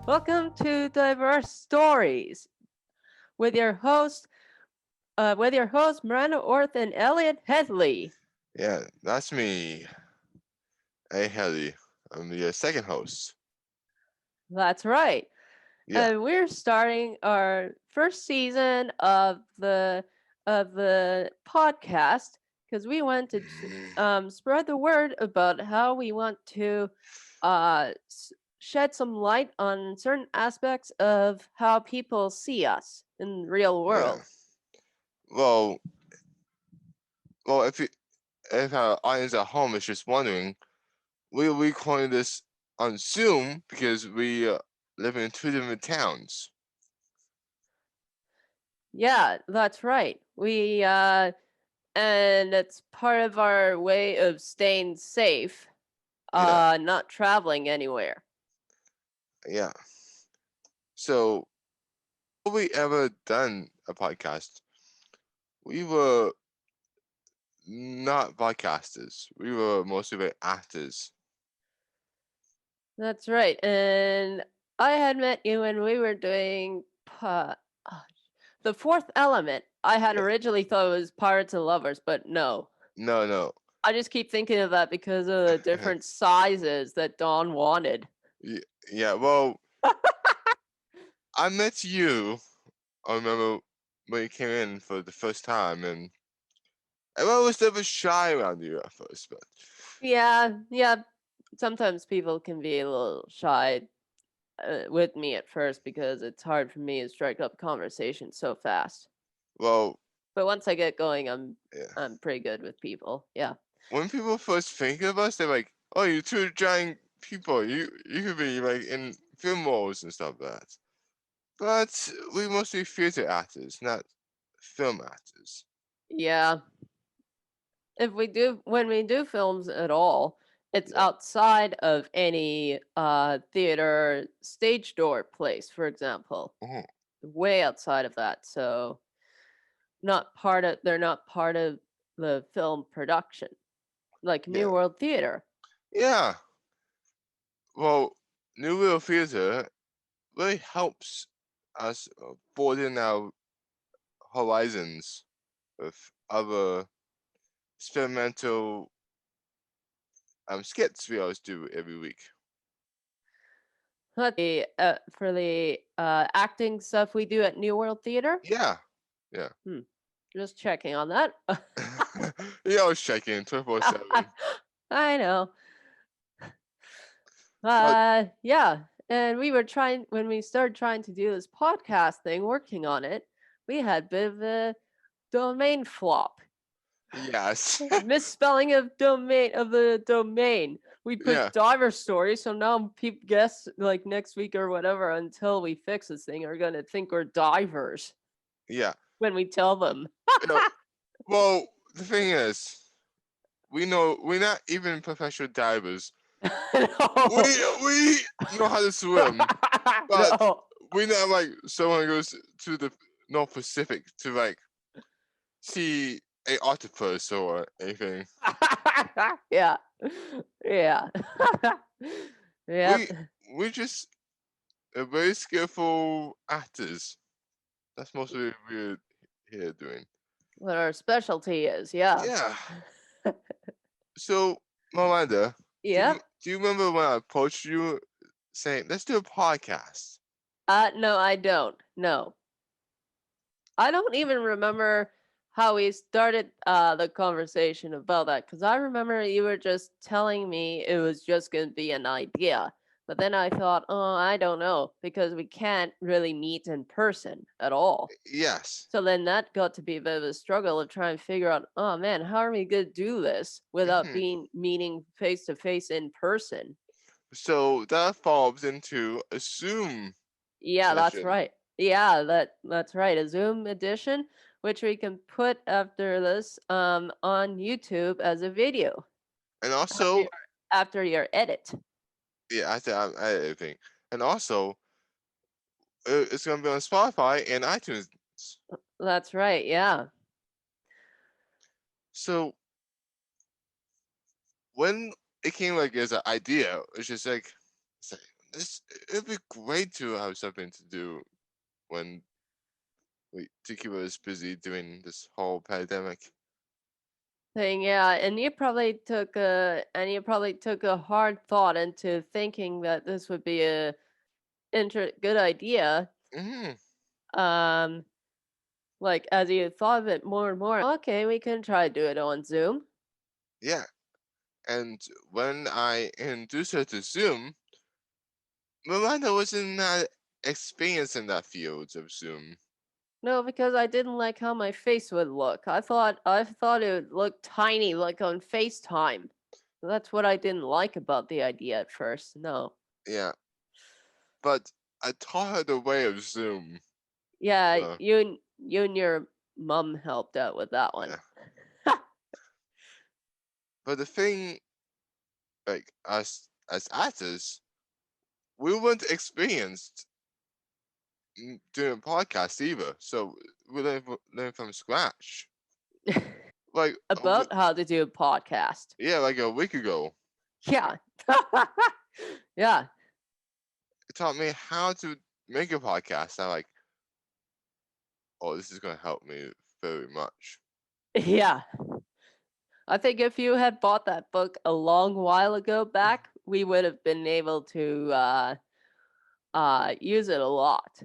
Welcome to Diverse Stories with your host Miranda Orth and Elliott Hedley. Yeah, that's me, Hedley. I'm the second host. That's right. Yeah, And we're starting our first season of the podcast because we want to spread the word about how we want to shed some light on certain aspects of how people see us in the real yeah. world. Well, well, if our audience at home is just wondering, we recording this on Zoom because we live in two different towns. Yeah, that's right. And it's part of our way of staying safe, Yeah, not traveling anywhere. yeah. So, have we ever done a podcast? We were not podcasters. We were mostly like actors. That's right. And I had met you when we were doing the fourth element. I had Yeah. originally thought it was Pirates and Lovers, but no. No, no. I just keep thinking of that because of the different sizes that Dawn wanted. Yeah. Well, I met you. I remember when you came in for the first time, and everyone was a little bit shy around you at first, but Yeah. Sometimes people can be a little shy with me at first because it's hard for me to strike up conversation so fast. well, But once I get going, I'm yeah. I'm pretty good with people. Yeah. When people first think of us, they're like, "Oh, you two giant people. You could be like in film roles and stuff like that." But we mostly theater actors, not film actors. Yeah. If we do when we do films at all, it's Yeah. outside of any theater stage door place, for example. Mhm. Way outside of that. So they're not part of the film production. Like Yeah. New World Theater. Yeah. Well, New Wheel Theater really helps us broaden our horizons with other experimental skits we always do every week. For the acting stuff we do at New World Theater. Yeah, yeah. Hmm. Just checking on that. You always check in 24/7. I know. But Yeah. And we were trying when we started trying to do this podcast thing, working on it. We had a bit of a domain flop. yes, Misspelling of the domain. We yeah, put diver story, so now people guess like next week or whatever until we fix this thing are gonna think we're divers yeah. when we tell them. You know, well, the thing is, we know we're not even professional divers. We No. we know how to swim, but No. we're not like someone who goes to the North Pacific to like see a octopus or anything. Yeah. Yeah. Yep. We we just very skillful actors. That's mostly what we're here doing. What our specialty is, yeah. Yeah. So, Miranda, Yep. do you remember when I approached you saying let's do a podcast? No, I don't. No. I don't even remember how we started the conversation about that because I remember you were just telling me it was just going to be an idea. But then I thought, oh, I don't know because we can't really meet in person at all. Yes. So then that got to be a bit of a struggle of trying to figure out, oh man, how are we going to do this without Hmm. being meeting face to face in person? So that falls into a Zoom Yeah, that's session, right. Yeah, that's right. A Zoom edition, which we can put after this on YouTube as a video and after your, also after your edit. yeah, I think I'm editing, and also it's gonna be on Spotify and iTunes. That's right. Yeah. So when it came like as an idea, it's just like, it's like it'd be great to have something to do when we to keep us busy during this whole pandemic. thing, yeah, and you probably took a hard thought into thinking that this would be a good idea. Hmm. Um, like as you thought of it more and more, okay, we can try to do it on Zoom. Yeah, and when I introduced her to Zoom, Miranda wasn't that experienced in that field of Zoom. No, because I didn't like how my face would look. I thought it would look tiny, like on FaceTime. That's what I didn't like about the idea at first. No. Yeah, but I taught her the way of Zoom. Yeah, Uh, you and your mom helped out with that one. yeah, but the thing, like as actors, we weren't experienced doing podcasts either, so we learn from scratch. Like, About how to do a podcast. yeah, like a week ago, Yeah. Yeah. it taught me how to make a podcast. I'm like, oh, this is gonna help me very much. Yeah. I think if you had bought that book a long while ago back, we would have been able to use it a lot.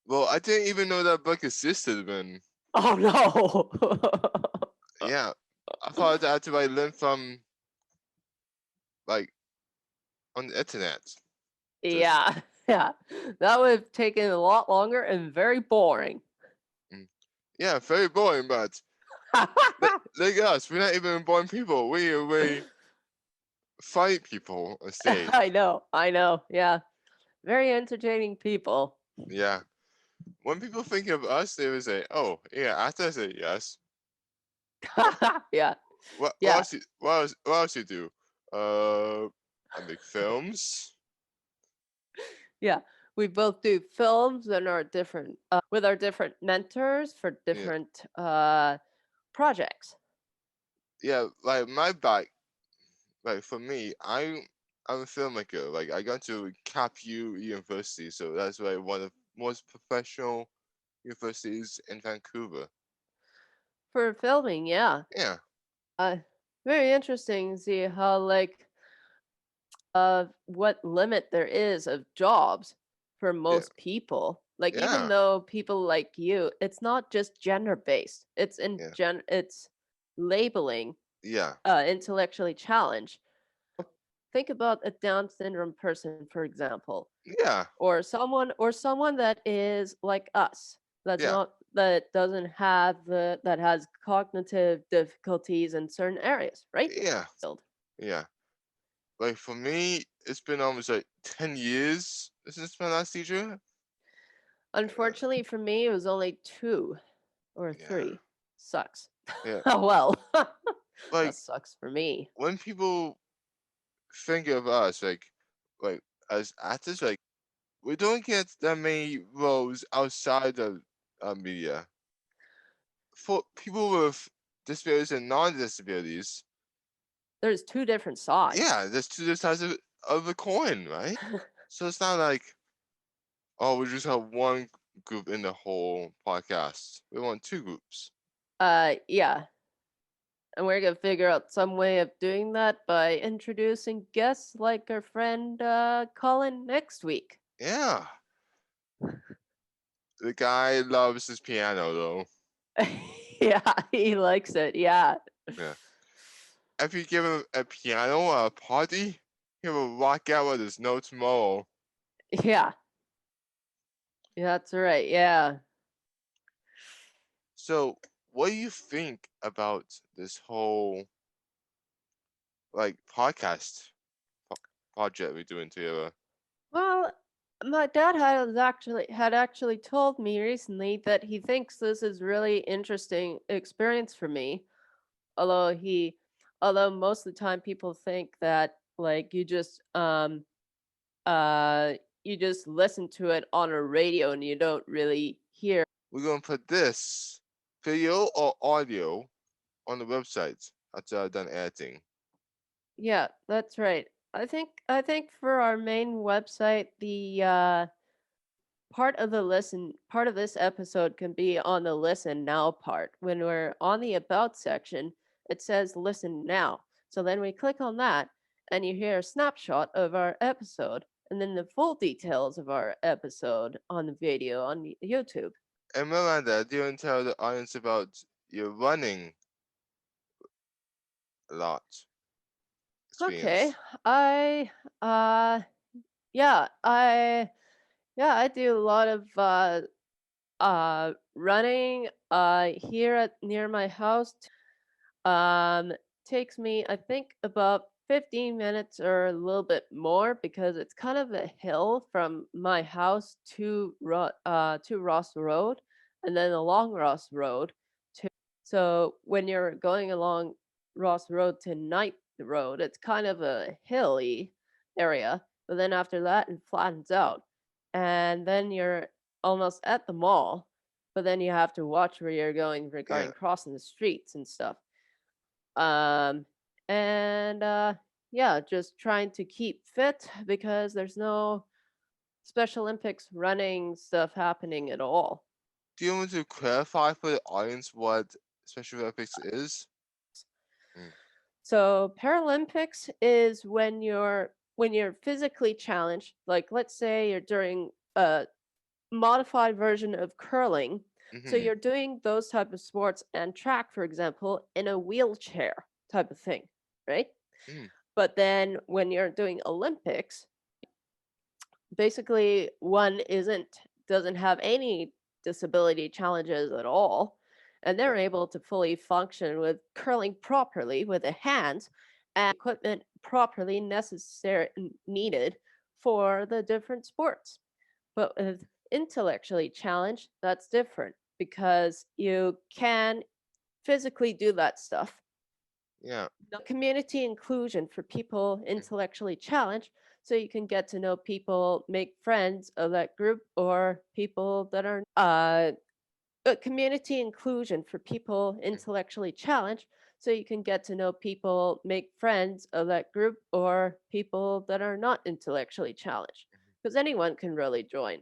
Well, I didn't even know that book existed when. Oh no. Yeah, I thought I had to like learn from like on the internet. Just Yeah. Yeah. That would have taken a lot longer and very boring. mm, yeah, very boring. But like us, we're not even boring people. We fight people on stage. I know. I know. Yeah. Very entertaining people. Yeah, when people think of us, they would say, "Oh, yeah." After I say yes, what Yeah. what Yeah. else what else you do? I make films. Yeah. We both do films and our different with our different mentors for Yeah, different projects. yeah. Like my back, like for me, I'm a filmmaker. Like I got to CapU University, so that's like one of the most professional universities in Vancouver. For filming, yeah. Yeah, Uh very interesting to see how like what limit there is of jobs for yeah, most people. Like even yeah, though people like you, it's not just gender based. yeah, It's labeling yeah, intellectually challenged. Think about a Down syndrome person, for example, yeah, or someone that is like us. That's yeah, not that doesn't have the that has cognitive difficulties in certain areas, right? yeah, yeah. Like for me, it's been almost like 10 years since my last teacher. Uh, Unfortunately for me, it was only 2 or yeah, 3. Sucks. yeah. Oh, well. That Like sucks for me. when people think of us, like as actors, like we don't get that many roles outside of media. For people with disabilities and non-disabilities, There's 2 different sides. yeah, there's two different sides of a coin, right? So it's not like, oh, we just have one group in the whole podcast. We want two groups. Yeah, and we're gonna figure out some way of doing that by introducing guests like our friend, Colin next week. Yeah, the guy loves his piano though. Yeah, he likes it, yeah. Yeah, if you give him a piano at a party, he will rock out with his notes tomorrow. Yeah, that's right, yeah. So, what do you think about this whole like podcast po- project we're doing together? Well, my dad had actually told me recently that he thinks this is really interesting experience for me. Although he although most of the time people think that like you just listen to it on a radio and you don't really hear. We're gonna put this video or audio on the website after I've done editing. Yeah, that's right. I think for our main website, the part of this episode can be on the listen now part. When we're on the about section, it says listen now. So then we click on that and you hear a snapshot of our episode and then the full details of our episode on the video on YouTube. And Miranda, do you want to tell the audience about your running a lot Okay. experience? I uh yeah, I do a lot of running here at near my house. Takes me, I think, about 15 minutes or a little bit more because it's kind of a hill from my house to Ross Road, and then along Ross Road to. So when you're going along Ross Road to Knight Road, it's kind of a hilly area, but then after that it flattens out, and then you're almost at the mall, but then you have to watch where you're going Yeah. regarding crossing the streets and stuff. Um, and yeah, just trying to keep fit because there's no Special Olympics running stuff happening at all. Do you want to clarify for the audience what Special Olympics is? Mm. So Paralympics is when you're physically challenged, like let's say you're during a modified version of curling. So Mm-hmm. you're doing those type of sports and track, for example, in a wheelchair type of thing, right? Mm. But then when you're doing Olympics, basically one isn't doesn't have any disability challenges at all, and Yeah. they're able to fully function with curling properly with the hands and equipment properly necessary needed for the different sports. But with intellectually challenged, that's different because you can physically do that stuff. Yeah. Community inclusion for people Mm. intellectually challenged, so you can get to know people, make friends of that group, or people that are community inclusion for people Mm. intellectually challenged, so you can get to know people, make friends of that group, or people that are not intellectually challenged, because anyone can really join.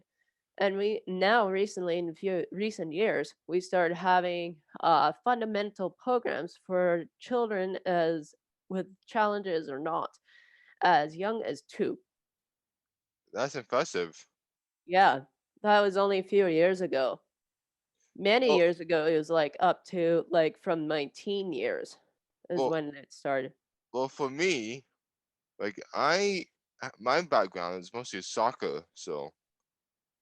And we now recently in a few recent years we started having fundamental programs for children as with challenges or not, as young as 2. That's impressive. Yeah, that was only a few years ago. Many Well, years ago it was like up to like from my teen years is well, when it started. well. For me, like my background is mostly soccer, so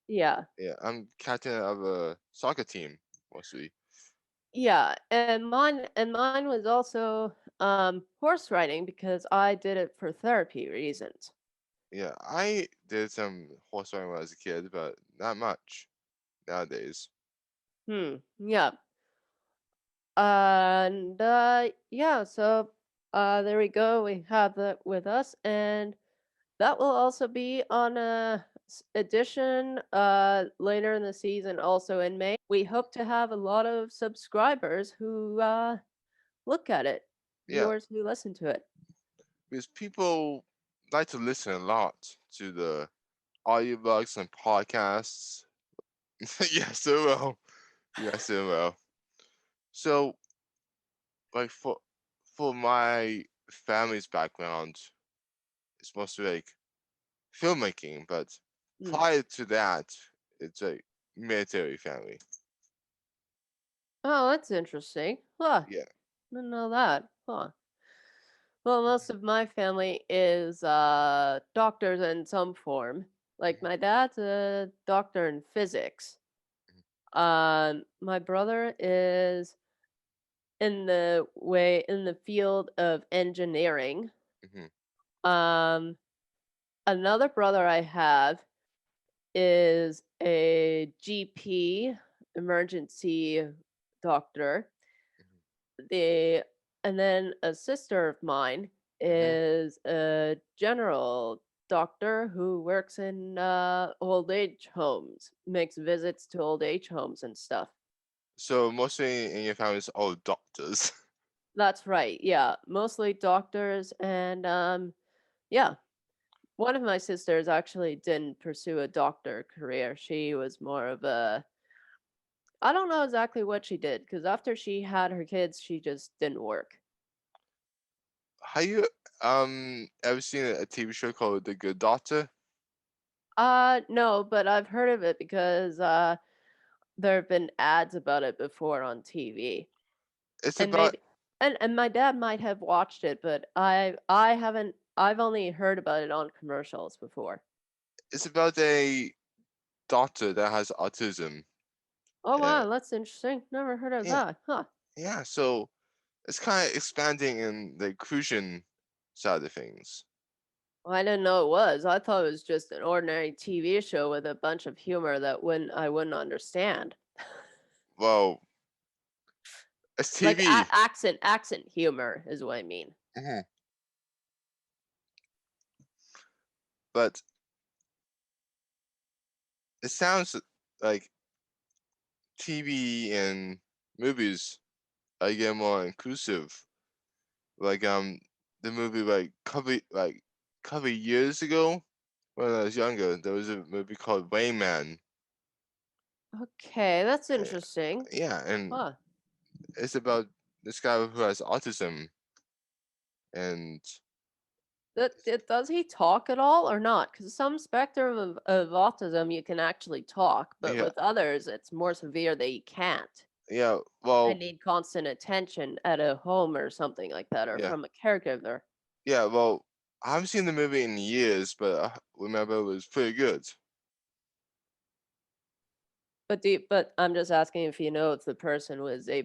Yeah. yeah, I'm captain of a soccer team mostly. Yeah, and mine was also horse riding because I did it for therapy reasons. Yeah, I did some horse riding when I was a kid, but not much nowadays. Yeah. And yeah, so there we go. We have that with us, and that will also be on a edition later in the season, also in May. We hope to have a lot of subscribers who look at it, Yeah, viewers who listen to it. because people like to listen a lot to the audiobooks and podcasts. Yes, they will. Yes, they will. So, like for my family's background, it's mostly like filmmaking, but Mm. prior to that, it's a military family. Oh, that's interesting. Huh. Yeah. Didn't know that. Huh. Well, most of my family is doctors in some form. Like Mhm, my dad's a doctor in physics. mhm, My brother is in the field of engineering. mhm, Um, Another brother I have is a GP, emergency doctor. The and then a sister of mine mhm. is a general doctor who works in old age homes, makes visits to old age homes and stuff. So mostly in your family is all doctors. That's right. Yeah, mostly doctors and Yeah. One of my sisters actually didn't pursue a doctor career. She was more of a I don't know exactly what she did because after she had her kids, she just didn't work. Have you ever seen a TV show called The Good Doctor? No, but I've heard of it because there have been ads about it before on TV. It's And about maybe and my dad might have watched it, but I haven't I've only heard about it on commercials before. it's about a doctor that has autism. Oh Uh, wow, that's interesting. Never heard of yeah, that. Huh. yeah. So it's kind of expanding in the inclusion side of things. Well, I didn't know it was. I thought it was just an ordinary TV show with a bunch of humor that wouldn't I wouldn't understand. Well, it's Like TV. accent humor is what I mean. Mhm. But it sounds like TV and movies are getting more inclusive. Like the movie couple years ago when I was younger, there was a movie called Wayman. Okay, that's Uh, interesting. yeah, and Huh. it's about this guy who has autism, and Does he talk at all or not? Because some spectrum of autism you can actually talk, but yeah, with others it's more severe that you can't. yeah, I well, need constant attention at a home or something like that, or yeah, from a caregiver. yeah, well, I haven't seen the movie in years, but I remember it was pretty good. But I'm just asking if you know if the person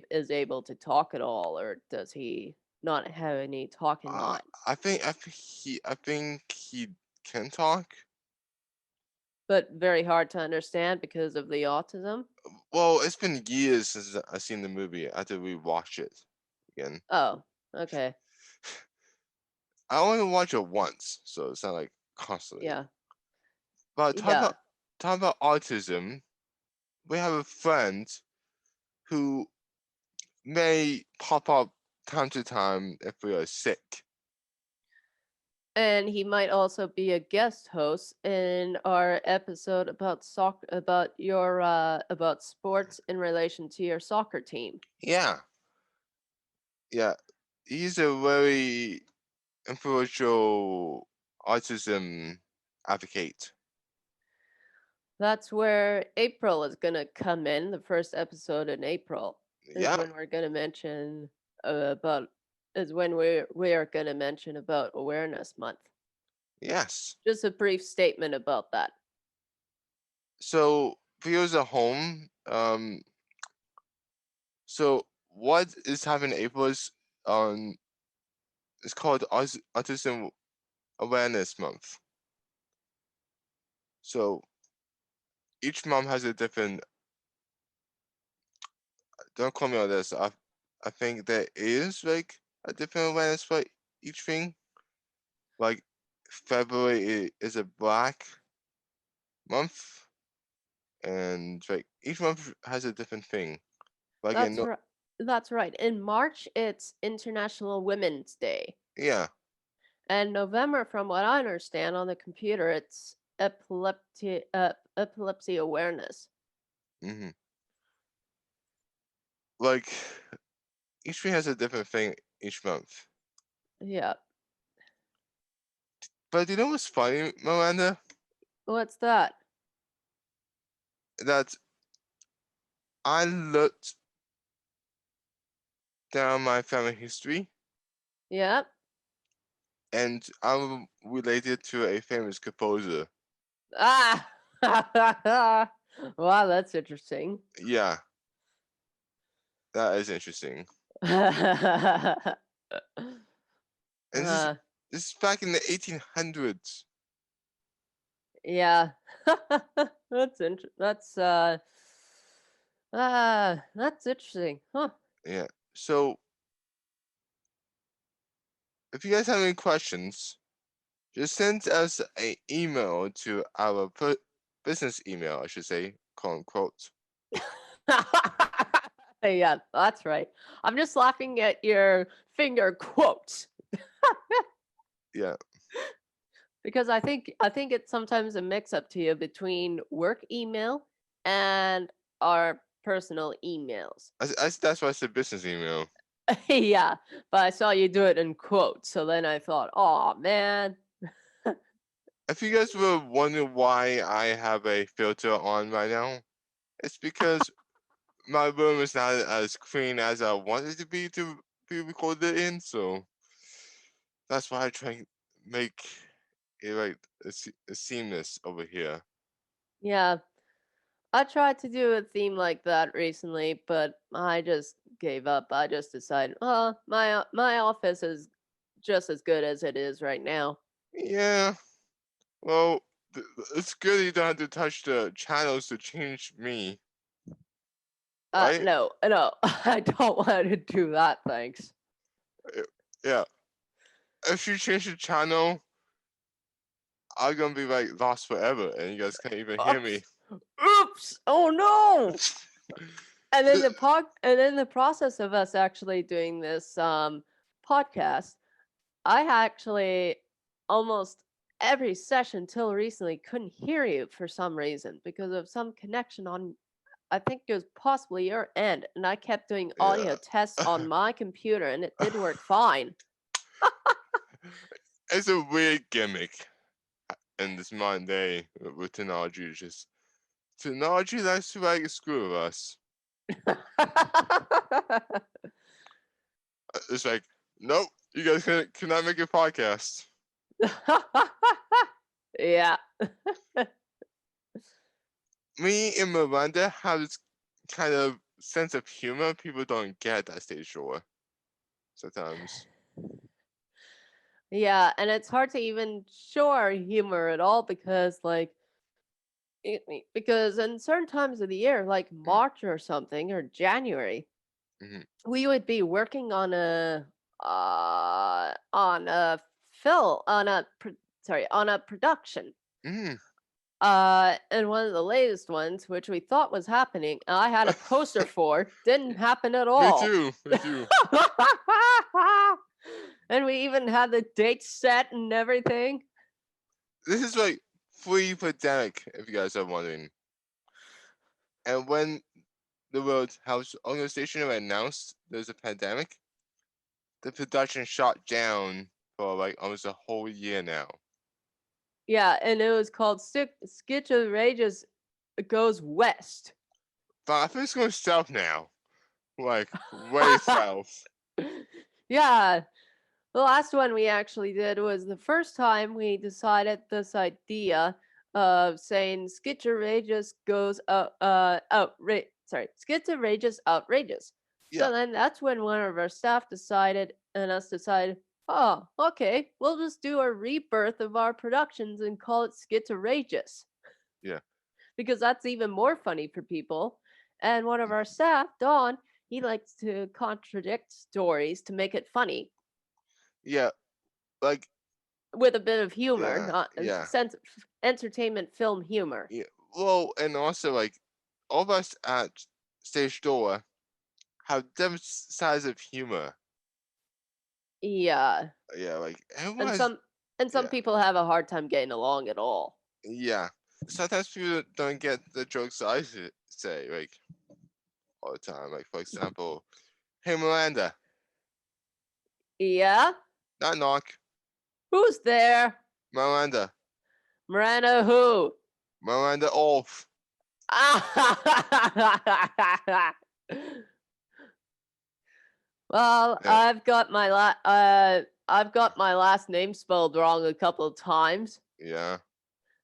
is able to talk at all, or does he not have any talking Uh, lines? I think he can talk. But very hard to understand because of the autism? Well, it's been years since I seen the movie. I had to rewatch it again. Oh, okay. I only watched it once, so it's not like constantly. Yeah. But Yeah. talk about autism. We have a friend who may pop up time to time if we are sick. And he might also be a guest host in our episode about soccer about sports in relation to your soccer team. Yeah, yeah. He's a very influential autism advocate. That's where April is going to come in. The first episode in April is Yeah, when we're going to mention about is when we are going to mention about awareness month. yes. Just a brief statement about that. So viewers at home, so what is happening in April is it's called Autism Awareness Month. So each month has a different. Don't quote me on this. I think there is like a different awareness for each thing. Like February is a black month, and like each month has a different thing. Like in That's right. That's right. In March it's International Women's Day. yeah, And November, from what I understand on the computer, it's epilepsy awareness. hmm like each thing has a different thing each month. Yeah. But you know what's funny, Miranda? What's that? That I looked down my family history, Yeah. and I'm related to a famous composer. Ah. Wow, that's interesting. Yeah, that is interesting. And uh, this is back in the 1800s. yeah. That's interesting. Huh. Yeah. So if you guys have any questions, just send us an email to our business email, I should say, quote unquote. Yeah, that's right. I'm just laughing at your finger quotes. Yeah. because I think it's sometimes a mix up to you between work email and our personal emails. That's why I said business email. Yeah, but I saw you do it in quotes, so then I thought, oh man. If you guys were wondering why I have a filter on right now, it's because my room is not as clean as I want it to be recorded in, so that's why I try and make it like a seamless over here. Yeah, I tried to do a theme like that recently, but I just gave up. I just decided, oh, my office is just as good as it is right now. Yeah, well, it's good you don't have to touch the channels to change me, right? No, no, I don't want to do that. Thanks. Uh, Yeah, if you change the channel, I'm gonna be like lost forever, and you guys can't even hear me. Oops, oops! Oh no! And then the process of us actually doing this podcast, I actually almost every session till recently couldn't hear you for some reason because of some connection on I think it was possibly your end, and I kept doing audio Yeah. tests on my computer and it did work fine. It's a weird gimmick in this modern day with technology. It's just technology likes to like screw with us. It's like, nope, you guys cannot make a podcast. Yeah. Me and Miranda have this kind of sense of humor people don't get at stage show sometimes. Yeah, and it's hard to even show our humor at all because because in certain times of the year, like Mm, March or something or January, mhm, we would be working on a film on a production. mhm. And one of the latest ones, which we thought was happening, I had a poster for, didn't happen at Me all. too. Me too. And we even had the date set and everything. This is like pre-pandemic, if you guys are wondering. And when the World Health Organization announced there's a pandemic, the production shut down for like almost a whole year now. Yeah, and it was called Skitch of Rages Goes West. But I think it's going south now, like way south. Yeah, the last one we actually did was the first time we decided this idea of saying Skitcherageous goes Skitcherageous outrageous. Yeah, So then that's when one of our staff decided and us decided, oh, okay, we'll just do a rebirth of our productions and call it Skitcherageous yeah, because that's even more funny for people. And one of our staff, Don, he likes to contradict stories to make it funny yeah. Like, with a bit of humor, yeah, not a yeah, sense of entertainment film humor. yeah. Well, and also like all of us at stage door have different size of humor. Yeah. Yeah, like everyone And has. some Yeah, people have a hard time getting along at all. yeah. Sometimes people don't get the jokes I say like all the time. Like for example, hey Miranda, Yeah? knock knock, Who's there? Miranda, Miranda who? Miranda Orth. Well, Yeah, I've got my last name spelled wrong a couple of times. yeah.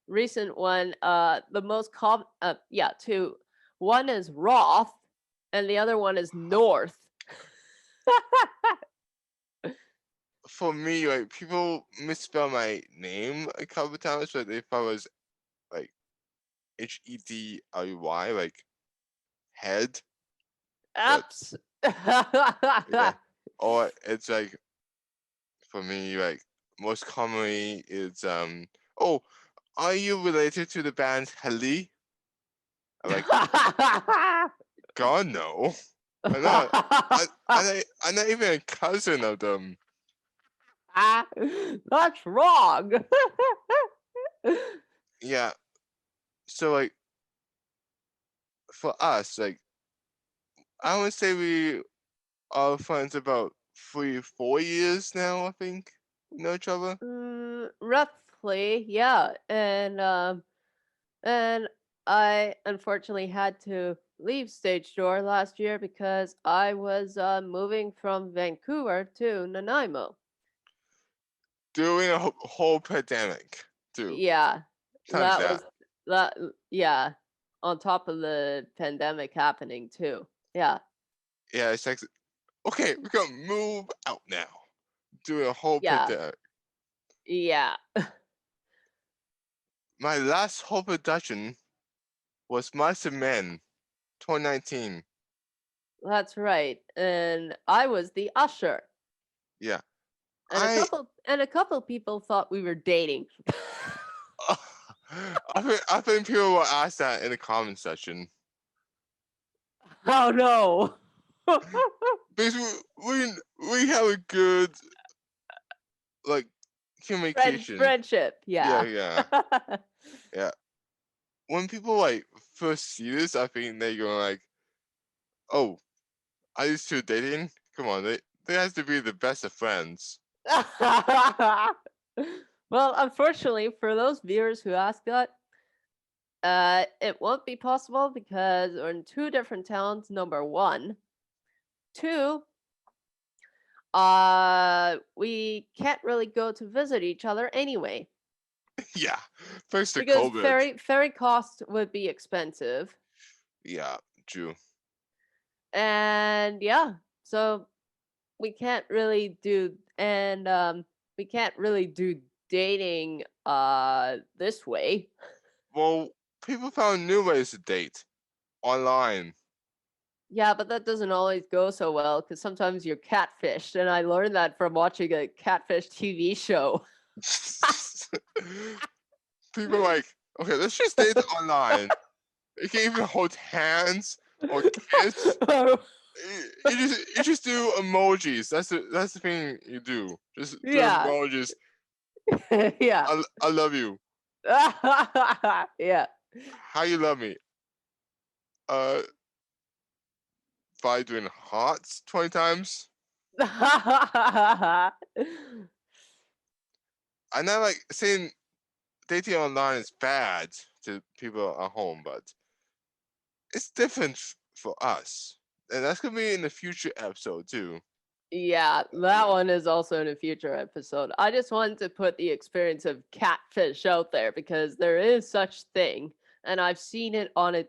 Recent one, the most common, yeah, two. One is Roth, and the other one is North. For me, like people misspell my name a couple times, but they thought it was like Hedy, like head. But Apps. yeah, or it's like for me, like most commonly it's oh, are you related to the band Hedley? I'm like, God no. I'm not. I'm not even a cousin of them. That's wrong. Yeah. So like for us, like I would say we are friends about 3, 4 years now. I think we know each other. Roughly, yeah. And I unfortunately had to leave Stage Door last year because I was moving from Vancouver to Nanaimo. During a whole pandemic too. Yeah, Times that that. was that. Yeah, on top of the pandemic happening too. Yeah, Yeah, it's like okay, we gotta move out now. Doing a whole yeah, pandemic. yeah. My last whole production was Mice and Men, 2019. That's right. And I was the usher, Yeah, and a I couple and a couple people thought we were dating. I think people will ask that in the comment section Oh no. because we have a good like communication. Friendship, Yeah, yeah. yeah, yeah. When people like first see this, I think they go like, "Oh, are these two dating? Come on, they have to be the best of friends." Well, unfortunately, for those viewers who ask that, it won't be possible because we're in two different towns. Number one, two, we can't really go to visit each other anyway Yeah, thanks to because COVID. ferry cost would be expensive, Yeah, true. and yeah, so we can't really do and we can't really do dating this way. Well, people found new ways to date online. Yeah, but that doesn't always go so well because sometimes you're catfished, and I learned that from watching a catfish TV show. People are like, okay, let's just date online. You can even hold hands or kiss. You just do emojis. That's the thing you do. Just do Yeah, emojis. yeah, I love you. yeah. How you love me? Uh, by doing hearts 20 times. I know like saying dating online is bad to people at home, but it's different for us, and that's gonna be in the future episode too. Yeah, that one is also in a future episode. I just wanted to put the experience of catfish out there because there is such thing, and I've seen it on a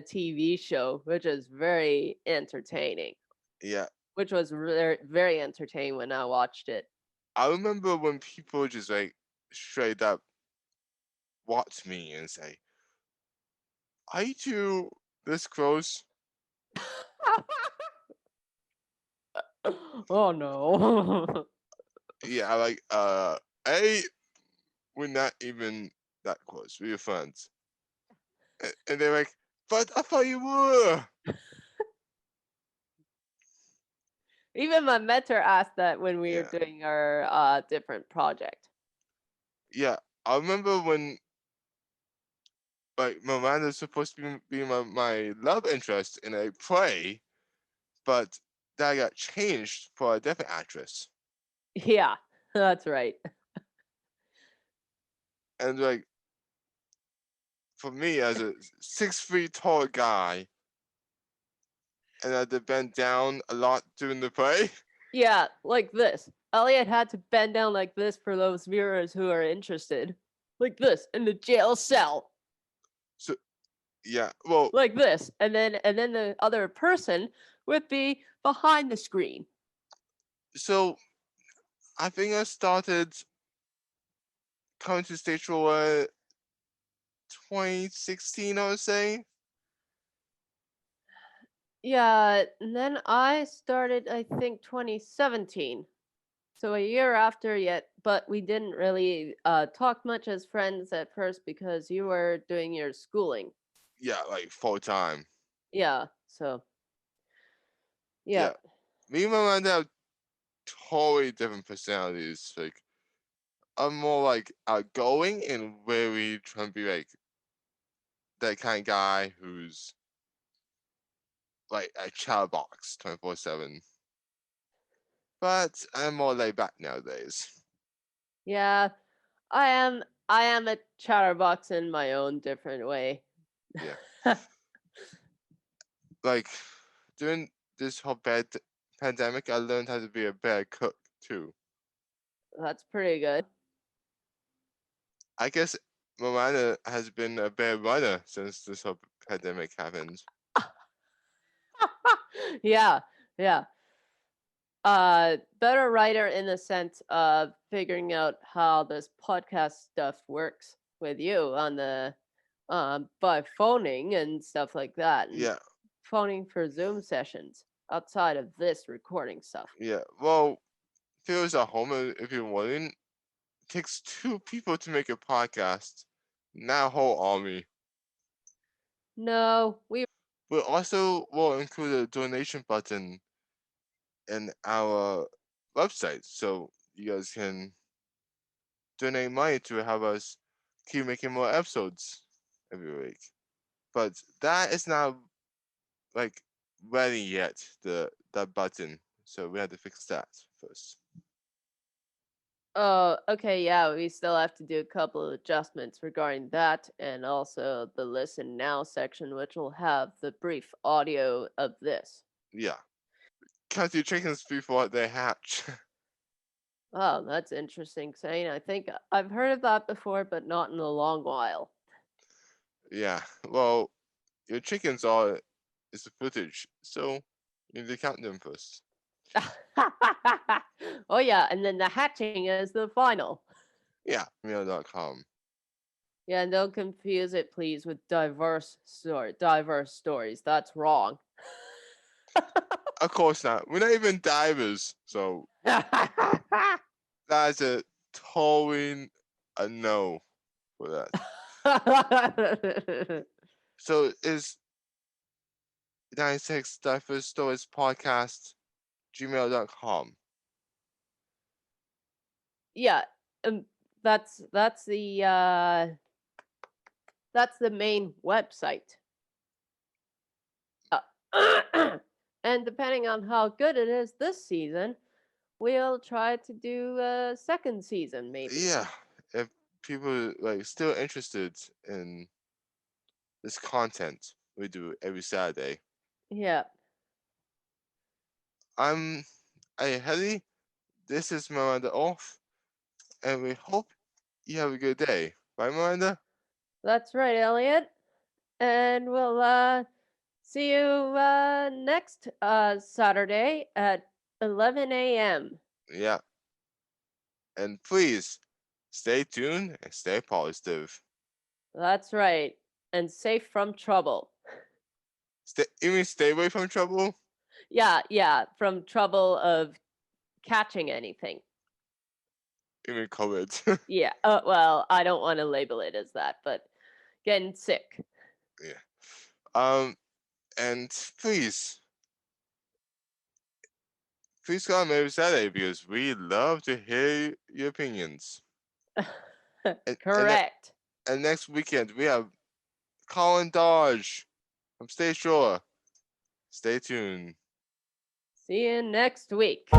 TV show, which is very entertaining. Yeah, Which was very very entertaining when I watched it. I remember when people just like straight up watch me and say, "Are you two this close?" Oh no. Yeah, like a we're not even that close. We're friends, and they're like, "But I thought you were." Even my mentor asked that when we were Yeah, doing our different project. yeah. I remember when like Miranda's supposed to be my love interest in a play, but that got changed for a different actress. Yeah, that's right. And like for me as a 6 feet tall guy, and I had to bend down a lot during the play. Yeah, like this. Elliot had to bend down like this for those viewers who are interested. Like this in the jail cell. So yeah, well, Like this. And then the other person would be behind the screen. so I think I started coming to stage for 2016, I would say. Yeah, and then I started I think 2017. So a year after yet, but we didn't really talk much as friends at first because you were doing your schooling. Yeah, like full time. Yeah, so yeah. Yeah, me and my mom have totally different personalities. Like I'm more like outgoing and very trying to be like that kind of guy who's like a chatterbox 24/7. But I'm more laid back nowadays. Yeah, I am a chatterbox in my own different way. Yeah. Like during this whole pandemic, I learned how to be a better cook too. That's pretty good. I guess Miranda has been a better runner since this whole pandemic happened. Yeah, yeah. Better writer in the sense of figuring out how this podcast stuff works with you on the by phoning and stuff like that, and Yeah, phoning for Zoom sessions outside of this recording stuff. yeah. Well, feels at home if you're wondering. It takes two people to make a podcast. Not a whole army. No, we We also will include a donation button in our website so you guys can donate money to help us keep making more episodes every week. But that is not like ready yet, that button. So we have to fix that first. Oh, okay, yeah, we still have to do a couple of adjustments regarding that, and also the listen now section, which will have the brief audio of this. Yeah. Count your chickens before they hatch. Oh, that's interesting, Saying. I think I've heard of that before, but not in a long while. Yeah. Well, your chickens are is the footage, so you need to count them first. Oh yeah, and then the hatching is the final. Yeah. Mail.com. Yeah, and don't confuse it, please, with diverse stories. That's wrong. Of course not. We're not even divers, so that's a totally a no for that. So is 96 Diverse Stories Podcast gmail.com. Yeah, um, that's that's the main website. And depending on how good it is this season, we'll try to do a second season, maybe. Yeah. If people like still interested in this content we do every Saturday. Yeah, I'm Hedley. This is Miranda Orth, and we hope you have a good day. Bye, Miranda. that's right, Elliot. And we'll see you next Saturday at 11 a.m. Yeah, and please stay tuned and stay positive. That's right. And safe from trouble. You mean stay away from trouble? Yeah, from trouble of catching anything. You mean COVID? Yeah, well, I don't want to label it as that, but getting sick. Yeah. And please come every Saturday because we love to hear your opinions. And Correct. and next weekend we have Colin Dodge from Stay Shore. Stay tuned. See you next week.